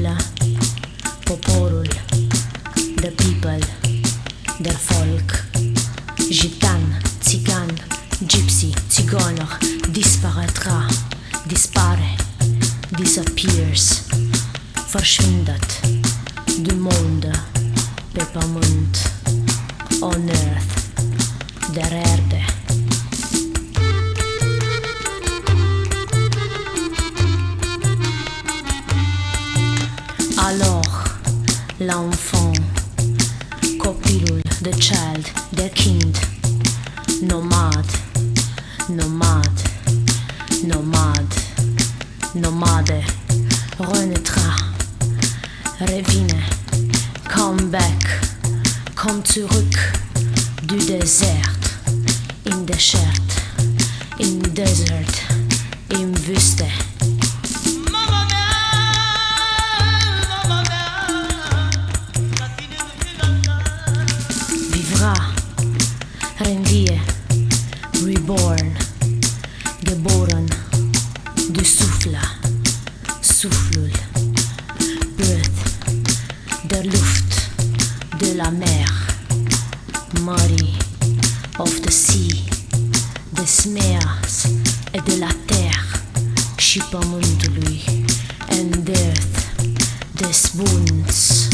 Poble, poporul, the people, der Volk, gitan, țigan, gypsy, țigănăr, disparaîtra, dispare, disappears, verschwindet, du monde, pe pământ, on earth, der Erde. Alors, l'enfant, copilul, the child, der Kind, nomad, nomad, nomad, nomade, renaîtra, revine, come back, come zurück, du Desert, in Desert, in Desert, in Wüste. Rendie, reborn, geboren, du Souffle, soufflul, breath, der Luft, de la mer, mării, of the sea, des meers et de la terre, și pământului, and earth, des bunds.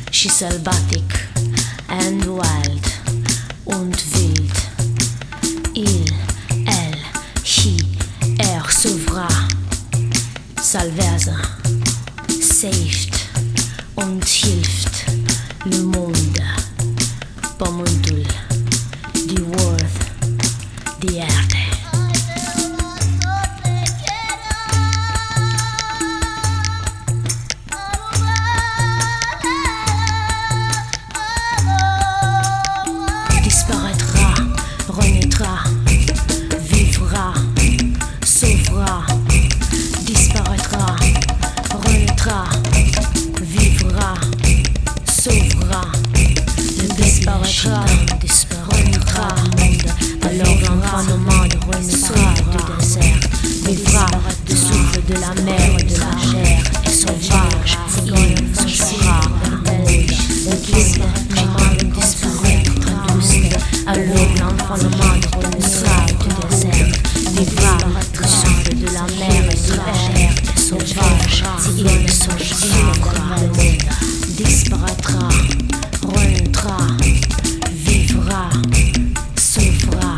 Și sălbatic, and wild, und wild. Il, elle, he, er, sauvera, salvează, saved, und hilft, le monde, pământul, die world, die Erde. Disparaîtra, renaîtra, vivra, sauvera. Disparaîtra, renaîtra, vivra, sauvera. Disparaîtra, renaîtra, alors l'enfant nomade renaîtra du désert, vivra du souffle de la mer et de la chair, et sauvage, il sera le guide, comment disparaître douce. Alors l'enfant nomade renaîtra du désert, vivra du souffle de la mer et de la chair, et sauvage, il sauvera le monde. Disparaîtra, renaîtra, vivra, sauvera.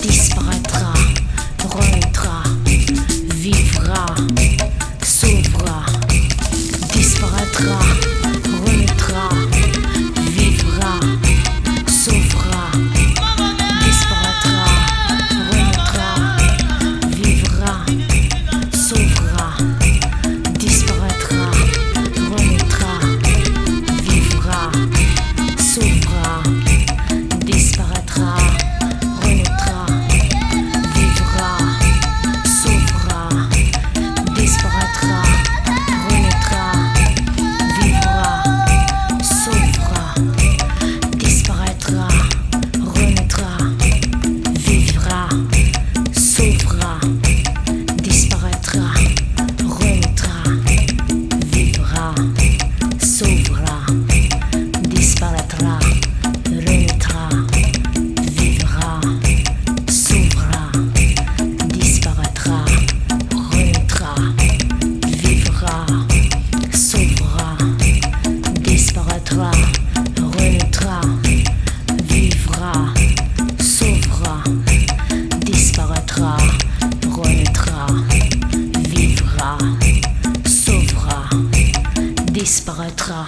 Disparaîtra, renaîtra, vivra, sauvera. Disparaîtra, renaîtra, vivra, sauvera. Disparaîtra, renaîtra, vivra, sauvera. Disparaîtra, renaîtra, vivra, sauvera. Disparaîtra, renaîtra, vivra, sauvera. Disparaîtra, renaîtra, vivra, sauvera. Disparaîtra, renaîtra, vivra, sauvera. Disparaîtra, renaîtra, vivra, sauvera. Disparaîtra, renaîtra, vivra, sauvera. Disparaîtra, renaîtra, vivra, sauvera. Disparaîtra, renaîtra, vivra, sauvera. Disparaîtra, renaîtra, vivra, sauvera. Disparaîtra.